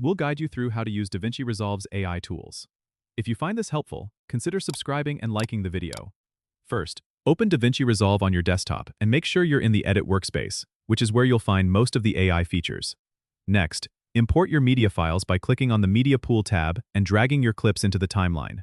We'll guide you through how to use DaVinci Resolve's AI tools. If you find this helpful, consider subscribing and liking the video. First, open DaVinci Resolve on your desktop and make sure you're in the Edit workspace, which is where you'll find most of the AI features. Next, import your media files by clicking on the Media Pool tab and dragging your clips into the timeline.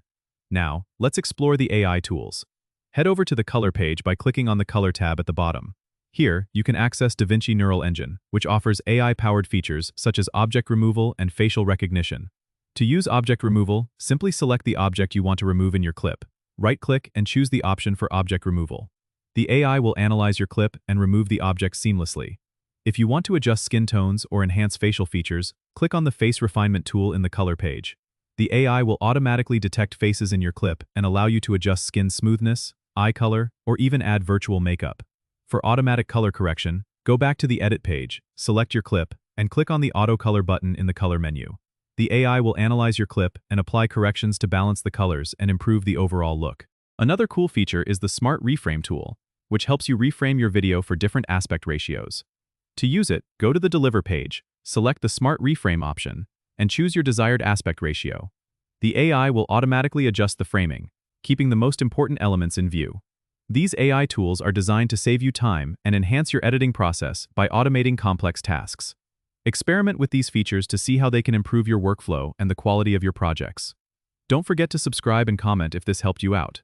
Now, let's explore the AI tools. Head over to the Color page by clicking on the Color tab at the bottom. Here, you can access DaVinci Neural Engine, which offers AI-powered features such as object removal and facial recognition. To use object removal, simply select the object you want to remove in your clip. Right-click and choose the option for object removal. The AI will analyze your clip and remove the object seamlessly. If you want to adjust skin tones or enhance facial features, click on the Face Refinement tool in the Color page. The AI will automatically detect faces in your clip and allow you to adjust skin smoothness, eye color, or even add virtual makeup. For automatic color correction, go back to the Edit page, select your clip, and click on the Auto Color button in the Color menu. The AI will analyze your clip and apply corrections to balance the colors and improve the overall look. Another cool feature is the Smart Reframe tool, which helps you reframe your video for different aspect ratios. To use it, go to the Deliver page, select the Smart Reframe option, and choose your desired aspect ratio. The AI will automatically adjust the framing, keeping the most important elements in view. These AI tools are designed to save you time and enhance your editing process by automating complex tasks. Experiment with these features to see how they can improve your workflow and the quality of your projects. Don't forget to subscribe and comment if this helped you out.